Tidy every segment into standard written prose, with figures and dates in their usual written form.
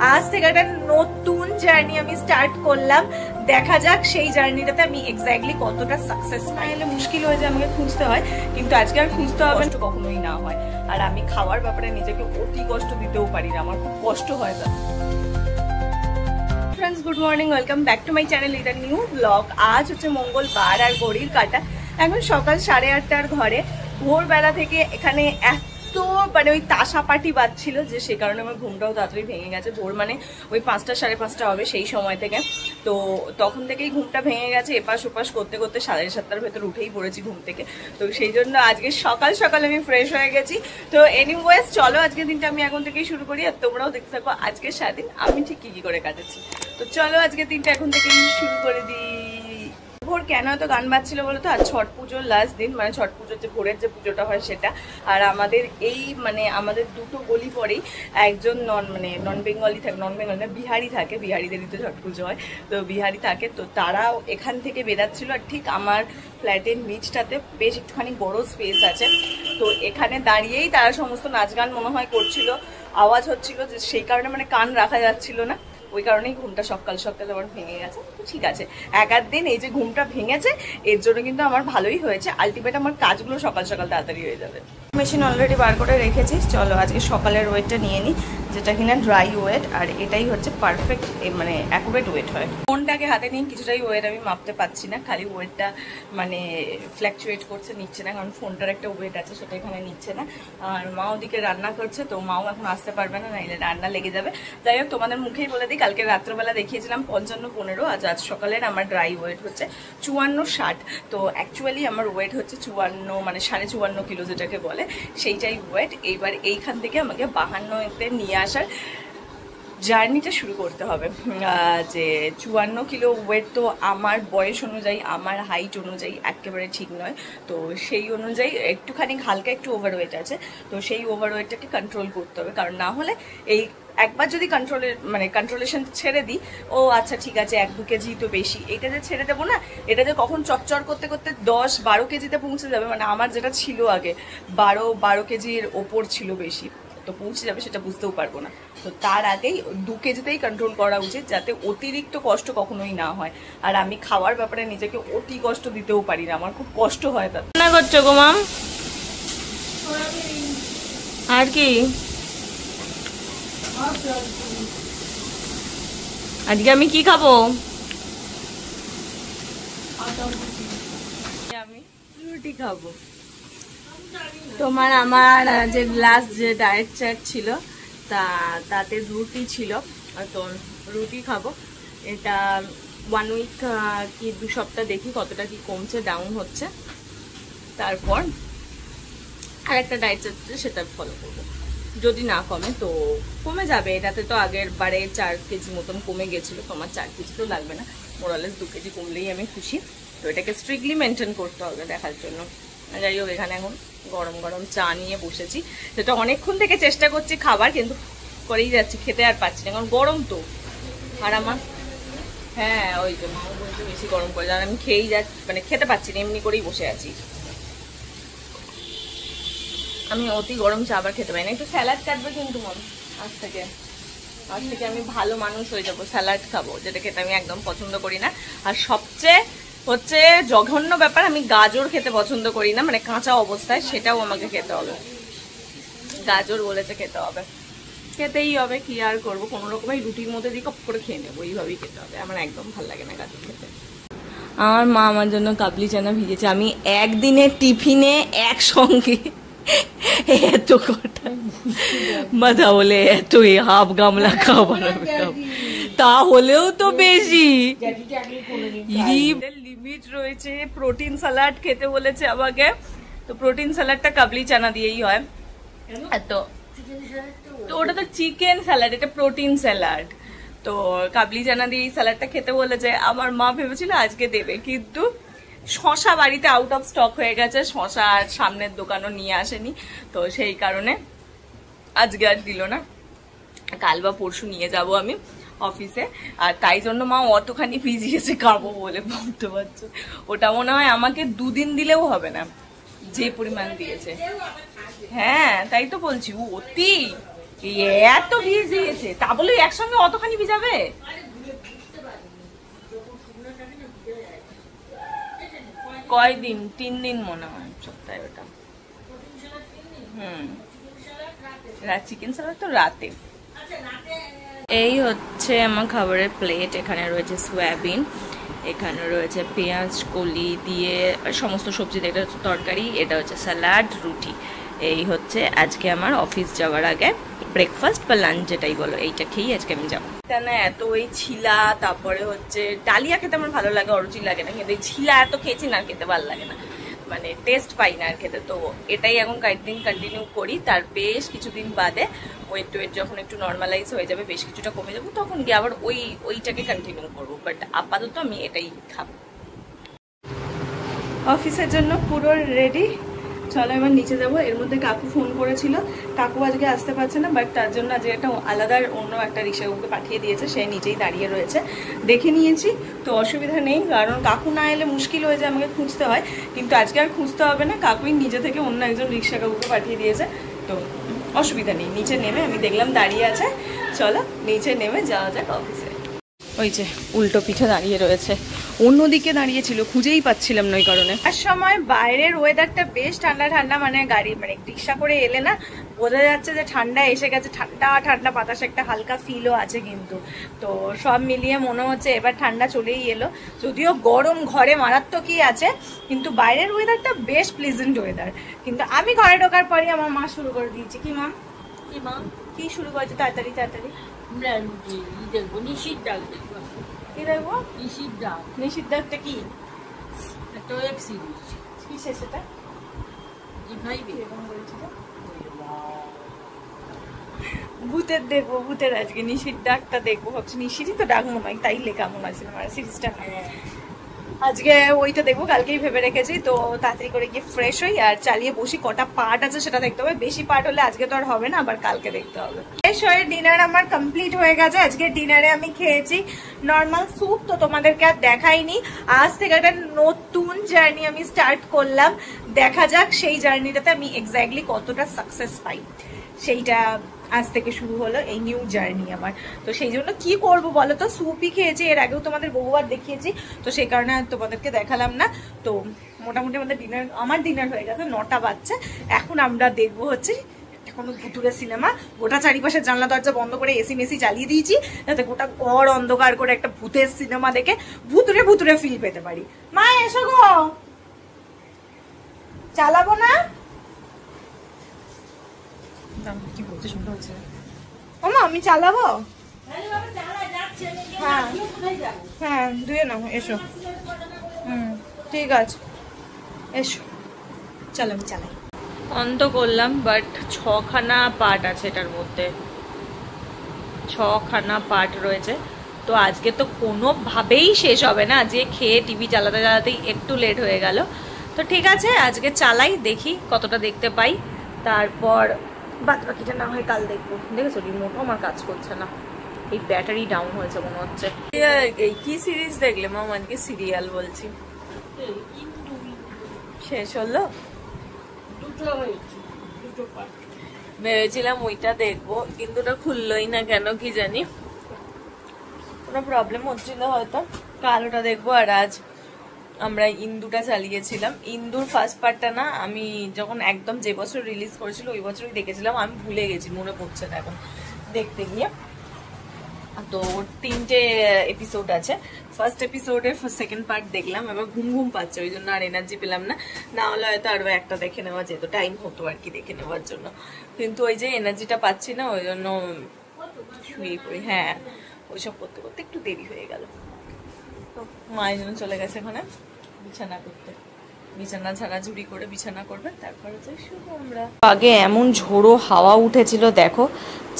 আজ থেকে একটা নতুন জার্নি আমি স্টার্ট করলাম। দেখা যাক সেই জার্নিটাতে আমি এক্স্যাক্টলি কতটা সাকসেস পাই। এলে মুশকিল হয়ে যায়, আমাকে খুঁজতে হয়, কিন্তু আজকে আর খুঁজতে হবে না, কখনোই না হয়। আর আমি খাওয়ার ব্যাপারে নিজেকে অতি কষ্ট দিতেও পারি না, আমার খুব কষ্ট হয়। Friends, good morning, welcome back to my channel with a new blog. আজ হচ্ছে মঙ্গলবার আর ঘড়ির কাঁটা এখন সকাল 8:30টার ঘরে। ভোরবেলা থেকে এখানে এত মানে ওই তাসা পাটি বাজছিল যে সে কারণে আমার ঘুমটাও তাড়াতাড়ি ভেঙে গেছে। ভোর মানে ওই 5টা 5:30 হবে সেই সময় থেকে। তো তখন থেকেই ঘুমটা ভেঙে গেছে, এপাশ ওপাশ করতে করতে 7:30টার ভেতর উঠেই পড়েছি ঘুম থেকে। তো সেই জন্য আজকে সকাল সকাল আমি ফ্রেশ হয়ে গেছি। তো এনিওয়েজ চলো আজকের দিনটা আমি এখন থেকেই শুরু করি, আর তোমরাও দেখতে থাকো আজকের সারাদিন আমি ঠিক কি করে কাটাচ্ছি। তো চলো আজকের দিনটা এখন থেকেই শুরু করে দিই। ভোর কেন এত গান বাজছিল বলো তো? আজ ছট পুজোর লাস্ট দিন, মানে ছট পুজোর যে ভোরের যে পুজোটা হয় সেটা। আর আমাদের এই মানে আমাদের দুটো গলি পরেই একজন নন বেঙ্গলি থাকে, নন বেঙ্গলি না বিহারি থাকে, বিহারিদেরই তো ছট পুজো হয়, তো বিহারি থাকে। তো তারাও এখান থেকে বেরাচ্ছিল, আর ঠিক আমার ফ্ল্যাটের নিচটাতে বেশ একটুখানি বড় স্পেস আছে, তো এখানে দাঁড়িয়েই তারা সমস্ত নাচ গান মনে হয় করছিল, আওয়াজ হচ্ছিল, যে সেই কারণে মানে কান রাখা যাচ্ছিল না। ওই কারণেই ঘুমটা সকাল সকাল আমার ভেঙে গেছে। তো ঠিক আছে, এক দিন এই যে ঘুমটা ভেঙেছে এর জন্য কিন্তু আমার ভালোই হয়েছে। আলটিমেট আমার কাজগুলো সকাল সকাল তাড়াতাড়ি হয়ে যাবে। মেশিন অলরেডি বার করে রেখেছি, চলো আজকে সকালের ওয়েটটা নিয়ে নিই, যেটা কিনা ড্রাই ওয়েট, আর এটাই হচ্ছে পারফেক্ট মানে অ্যাকুরেট ওয়েট হয়। ফোনটাকে হাতে নিয়ে কিছুটাই ওয়েট আমি মাপতে পারছি না, খালি ওয়েটটা মানে ফ্ল্যাকচুয়েট করছে, নিচ্ছে না, কারণ ফোনটার একটা ওয়েট আছে সেটা এখানে নিচ্ছে না। আর মা ওদিকে রান্না করছে, তো মাও এখন আসতে পারবে না, নাইলে রান্না লেগে যাবে। যাই হোক, তোমাদের মুখেই বলে দিই, কালকে রাত্রেবেলা দেখিয়েছিলাম 55-15, আজ সকালের আমার ড্রাই ওয়েট হচ্ছে 54-60। তো অ্যাকচুয়ালি আমার ওয়েট হচ্ছে 54, মানে 54.5 কিলো যেটাকে বলে, সেইটাই ওয়েট। এইবার এইখান থেকে আমাকে 52-তে নিয়ে আসার জার্নিটা শুরু করতে হবে। যে 54 কিলো ওয়েট তো আমার বয়স অনুযায়ী, আমার হাইট অনুযায়ী একেবারে ঠিক নয়। তো সেই অনুযায়ী একটুখানি হালকা একটু ওভারওয়েট আছে, তো সেই ওভারওয়েটটাকে কন্ট্রোল করতে হবে, কারণ না হলে এই একবার যদি কন্ট্রোলেশন ছেড়ে দিই, ও আচ্ছা ঠিক আছে 1-2 কেজি তো বেশি, এটা যে ছেড়ে দেবো না, এটা যে কখন চচ্চর করতে করতে 10-12 কেজিতে পৌঁছে যাবে, মানে আমার যেটা ছিল আগে 12 কেজির ওপর ছিল বেশি, তো পৌঁছে যাবে সেটা বুঝতেও পারবো না। তো তার আগেই 2 কেজিতেই কন্ট্রোল করা উচিত, যাতে অতিরিক্ত কষ্ট কখনোই না হয়। আর আমি খাওয়ার ব্যাপারে নিজেকে অতি কষ্ট দিতেও পারি না, আমার খুব কষ্ট হয়। তাতে না করছো গো মাম? আর কি আজকে আমি কি খাবো? আমি রুটি খাবো। তোমার আমার যে লাস্ট যে ডায়েট চার্ট ছিল তাতে রুটি ছিল, তো রুটি খাবো। এটা 1 উইক কি 2 সপ্তাহ দেখি কতটা কি কমছে, ডাউন হচ্ছে, তারপর আর একটা ডায়েট চার্ট সেটা ফলো করবো। যদি না কমে তো কমে যাবে, এটাতে তো আগের বারে 4 কেজি মতন কমে গেছিলো, তোমার 4 কেজি তো লাগবে না, মোরালেস 2 কেজি কমলেই আমি খুশি। তো এটাকে স্ট্রিক্টলি মেনটেন করতে হবে দেখার জন্য। যাই হোক, এখানে এখন গরম গরম চা নিয়ে বসেছি, যেটা অনেকক্ষণ থেকে চেষ্টা করছি খাবার, কিন্তু করেই যাচ্ছি, খেতে আর পাচ্ছি না, কারণ গরম তো। আর আমার হ্যাঁ ওই জন্য বলতে বেশি গরম করে যায়, আমি খেয়েই যাচ্ছি, মানে খেতে পাচ্ছি না, এমনি করেই বসে আছি। আমি অতি গরম চা আবার খেতে পারি না। একটু স্যালাড কাটবে কিন্তু মন, আজ থেকে আমি ভালো মানুষ হয়ে যাবো, স্যালাড খাবো, যেটা খেতে আমি একদম পছন্দ করি না। আর সবচেয়ে হচ্ছে জঘন্য ব্যাপার, আমি গাজর খেতে পছন্দ করি না, মানে কাঁচা অবস্থায়, সেটাও আমাকে খেতে হবে। গাজর বলেছে খেতে হবে, খেতেই হবে, কি আর করবো, কোনো রকমের রুটির মধ্যে দিয়ে কপ করে খেয়ে নেবো, এইভাবেই খেতে হবে। আমার একদম ভালো লাগে না গাজর খেতে। আমার মা আমার জন্য কাবলি চানা ভিজেছে, আমি একদিনের টিফিনে একসঙ্গে এত কটা মাথা বলে এত হাফ গামলা খাবার, তাহলেও তো বেশি লিমিট রয়েছে। প্রোটিন স্যালাড খেতে বলেছে আমাকে, তো প্রোটিন স্যালাডটা কাবলি চানা দিয়েই হয়। তো ওটা তো চিকেন স্যালাড, এটা প্রোটিন স্যালাড, তো কাবলি চানা দিয়ে এই স্যালাডটা খেতে বলেছে। আমার মা ভেবেছিল আজকে দেবে, কিন্তু শশা বাড়িতে আউট অফ স্টক হয়ে গেছে, শশা আর সামনের দোকানও নিয়ে আসেনি, তো সেই কারণে আজকে আর দিল না। কাল বা পরশু নিয়ে যাব আমি অফিসে, আর তাই জন্য মা অতখানি ভিজিয়েছে খাবো বলে, ভাবতে পারছো। ওটা মনে হয় আমাকে 2 দিন দিলেও হবে না, যে পরিমাণ দিয়েছে। হ্যাঁ তাই তো বলছি, অতি এত ভিজিয়েছে, তা বলে একসঙ্গে অতখানি ভিজাবে? কয়দিন? 3 দিন মনে হয় সপ্তাহে ওটা। চিকেন সালাদ তো রাতে। এই হচ্ছে আমার খাবারের প্লেট। এখানে রয়েছে সয়াবিন, এখানে রয়েছে পেঁয়াজ কলি দিয়ে সমস্ত সবজি, এটা হচ্ছে তরকারি, এটা হচ্ছে স্যালাড, রুটি। এই হচ্ছে আজকে আমার অফিস যাওয়ার আগে ব্রেকফাস্ট বা লাঞ্চ যেটাই বলো, এইটা খেয়েই আজকে আমি যাবো। না এত ওই ছিলা, তারপরে হচ্ছে ডালিয়া খেতে আমার ভালো লাগে, অরুচি লাগে না, কিন্তু এই ছিলা এত খেয়েছি না, খেতে ভালো লাগে না, মানে টেস্ট পাই না আর খেতে। তো এটাই এখন কয়েকদিন কন্টিনিউ করি, তার বেশ কিছুদিন বাদে ওয়েট যখন একটু নর্মালাইজ হয়ে যাবে, বেশ কিছুটা কমে যাবো, তখন গিয়ে আবার ওইটাকে কন্টিনিউ করবো। বাট আপাতত আমি এটাই খাবো। অফিসের জন্য পুরো রেডি, চলো এবার নিচে যাবো। এর মধ্যে কাকু ফোন করেছিল, কাকু আজকে আসতে পারছে না, বাট তার জন্য আজকে একটা আলাদা অন্য একটা রিক্সাকে পাঠিয়ে দিয়েছে, সে নিচেই দাঁড়িয়ে রয়েছে, দেখে নিয়েছি, তো অসুবিধা নেই। কারণ কাকু না এলে মুশকিল হয়ে যায়, আমাকে খুঁজতে হয়, কিন্তু আজকে আর খুঁজতে হবে না, কাকুই নিজে থেকে অন্য একজন রিক্সা কাকুকে পাঠিয়ে দিয়েছে, তো অসুবিধা নেই। নিচে নেমে আমি দেখলাম দাঁড়িয়ে আছে, চলো নিচে নেমে যাওয়া যাক অফিসে। ওই যে উল্টো পিঠে দাঁড়িয়ে রয়েছে, অন্যদিকে দাঁড়িয়েছিল, খুঁজেই পাচ্ছিলাম না ওই কারণে। আর সময় বাইরের ওয়েদারটা বেশ ঠান্ডা ঠান্ডা, মানে গাড়ি মানে রিক্সা করে এলে না বোঝা যাচ্ছে যে ঠান্ডা এসে গেছে, ঠান্ডা ঠান্ডা বাতাস, একটা হালকা ফিলও আছে কিন্তু। তো সব মিলিয়ে মনে হচ্ছে এবার ঠান্ডা চলেই এলো, যদিও গরম ঘরে মারাত্মকই আছে, কিন্তু বাইরের ওয়েদারটা বেশ প্লেজেন্ট ওয়েদার। কিন্তু আমি ঘরে ঢোকার পরই আমার মা শুরু করে দিয়েছে। কি মা? কি মা? কি শুরু করেছে? তাড়াতাড়ি তাড়াতাড়ি দেখবো, নিষিদ্ধ দেখবো। কি দেখবো? নিষিদ্ধটা কি? একটা ওয়েব সিরিজ। কিসে সেটা? ভূতের দেখবো, ভূতের আজকে নিশির ডাকটা দেখবো ভাবছি। নিশিরই তো ডাক মনে হয়, তাই লেখা মনে আছে আমার সিরিজটা। আজকে ওইটা দেখবো, কালকেই ভেবে রেখেছি, তো তাড়াতাড়ি করে গিয়ে ফ্রেশ হই আর চালিয়ে বসি। কটা পার্ট আছে সেটা দেখতে হবে, বেশি পার্ট হলে আজকে তো আর হবে না, আবার কালকে দেখতে হবে। ফ্রেশ হয়ে ডিনার আমার কমপ্লিট হয়ে গেছে। আজকে ডিনারে আমি খেয়েছি নর্মাল স্যুপ, তো তোমাদেরকে আর দেখাইনি। আজ থেকে একটা নতুন জার্নি আমি স্টার্ট করলাম, দেখা যাক সেই জার্নিটাতে আমি এক্স্যাক্টলি কতটা সাকসেস পাই, সেইটা আজ থেকে শুরু হলো এই নিউ জার্নি আমার। তো সেই জন্য কি করবো বলো তো, স্যুপই খেয়েছি, এর আগেও তোমাদের বহুবার দেখিয়েছি, তো সেই কারণে তোমাদেরকে দেখালাম না। তো মোটামুটি আমার ডিনার হয়ে গেছে, 9টা বাজছে। এখন আমরা দেখবো হচ্ছে কোনো ভুতুরে সিনেমা। গোটা চারিপাশে জানলা দরজা বন্ধ করে এসি মেসি চালিয়ে দিয়েছি, যাতে গোটা ঘর অন্ধকার করে একটা ভূতের সিনেমা দেখে ভুতুরে ভুতুরে ফিল পেতে পারি। মা এসো গো, চালাবো না? কি বলছে শুনতে হচ্ছে? ওমা আমি চালাবো? হ্যাঁ হ্যাঁ ধুয়ে নাও, এসো। ঠিক আছে এসো, চলো আমি চালাই। অন তো করলাম, বাট 6খানা পার্ট আছে এটার মধ্যে, 6খানা পার্ট রয়েছে। তো আজকে তো কোনোভাবেই শেষ হবে না, আজকে খেয়ে টিভি চালাতে চালাতেই একটু লেট হয়ে গেল। তো ঠিক আছে আজকে চালাই, দেখি কতটা দেখতে পাই, তারপর বাদ বাকিটা না হয় কাল দেখবো। দেখেছো রিমোটও আমার কাজ করছে না, এই ব্যাটারি ডাউন হয়েছে মনে হচ্ছে। এই কি সিরিজ দেখলে মা? আজকে সিরিয়াল বলছি, শেষ হলো? ভেবেছিলাম ওইটা দেখবো, কিন্তু ওটা খুললোই না কেন কি জানি, কোনো প্রবলেম হচ্ছিল হয়তো। কাল ওটা দেখবো। আর আজ আমরা ইন্দুটা চালিয়েছিলাম। ইন্দুর ফার্স্ট পার্টটা না আমি যখন একদম যে বছর রিলিজ করেছিল ওই বছরই দেখেছিলাম, আমি ভুলে গেছি, মনে পড়ছে না এখন দেখতে গিয়ে। তো 3টে এপিসোড আছে, ফার্স্ট এপিসোডের সেকেন্ড পার্ট দেখলাম, এবার ঘুম ঘুম পাচ্ছে, ওই জন্য আর এনার্জি পেলাম না, না হলে হয়তো আরো একটা দেখে নেওয়া যেত, টাইম হতো আর কি দেখে নেওয়ার জন্য, কিন্তু ওই যে এনার্জিটা পাচ্ছি না, ওই জন্য শুয়ে পড়ি। হ্যাঁ ওইসব করতে করতে একটু দেরি হয়ে গেল। তো মায়ের জন্য চলে গেছে ওখানে বিছানা করতে, বিছানা ঝাড়াঝুড়ি করে বিছানা করবে, তারপরে যাই শুধু আমরা। আগে এমন ঝোড়ো হাওয়া উঠেছিল দেখো,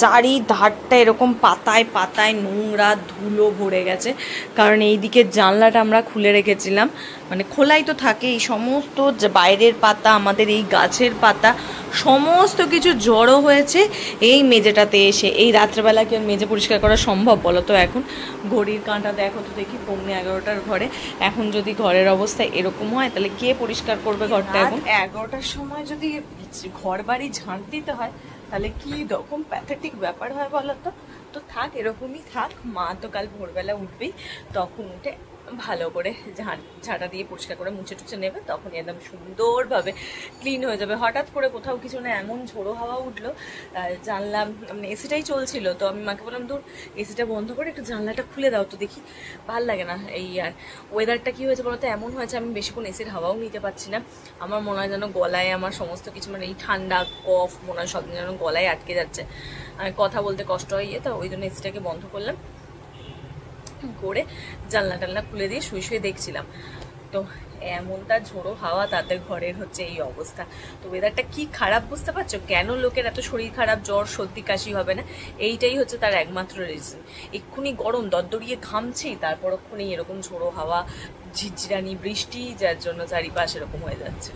চারিধারটা এরকম পাতায় পাতায় নোংরা ধুলো ভরে গেছে, কারণ এইদিকে জানলাটা আমরা খুলে রেখেছিলাম, মানে খোলাই তো থাকে, এই সমস্ত বাইরের পাতা, আমাদের এই গাছের পাতা সমস্ত কিছু জড়ো হয়েছে এই মেঝেটাতে এসে। এই রাত্রেবেলা কি মেঝে পরিষ্কার করা সম্ভব বলো তো? এখন ঘড়ির কাঁটা দেখো তো দেখি, 11:15 ঘরে, এখন যদি ঘরের অবস্থা এরকম হয় তাহলে কে পরিষ্কার করবে ঘরটা? এখন 11টার সময় যদি ঘর বাড়ি ঝাঁট দিতে হয় তাহলে কি রকম প্যাথেটিক ব্যাপার হয় বলো তো। তো থাক, এরকমই থাক। মা তো কাল ভোরবেলা উঠবেই, তখন উঠে ভালো করে ঝাঁটা দিয়ে পরিষ্কার করে মুছে টুছে নেবে, তখন একদম সুন্দরভাবে ক্লিন হয়ে যাবে। হঠাৎ করে কোথাও কিছু না, এমন ঝোড়ো হাওয়া উঠলো, জানলাম মানে এসিটাই চলছিল, তো আমি মাকে বললাম দূর এসিটা বন্ধ করে একটু জানলাটা খুলে দাও তো দেখি, ভাল লাগে না এই। আর ওয়েদারটা কি হয়েছে বলতে, এমন হয়েছে আমি বেশিক্ষণ এসির হাওয়াও নিতে পারছি না। আমার মনে হয় যেন গলায় আমার সমস্ত কিছু মানে এই ঠান্ডা কফ মনে হয় সব যেন গলায় আটকে যাচ্ছে, কথা বলতে কষ্ট হয়। তো ওই জন্য এসিটাকে বন্ধ করলাম, করে জানলা টালনা খুলে দিয়ে শুয়ে শুয়ে দেখছিলাম। তো এমন তার ঝোড়ো হাওয়া, তাদের ঘরের হচ্ছে এই অবস্থা। তো ওয়েদারটা কি খারাপ বুঝতে পারছো, কেন লোকের এত শরীর খারাপ, জ্বর সর্দি কাশি হবে না, এইটাই হচ্ছে তার একমাত্র রিজন। এক্ষুনি গরম দরদরিয়ে ঘামছি, তারপর ওক্ষুনি এরকম ঝোড়ো হাওয়া, ঝিরঝিরানি বৃষ্টি, যার জন্য চারিপাশ এরকম হয়ে যাচ্ছে।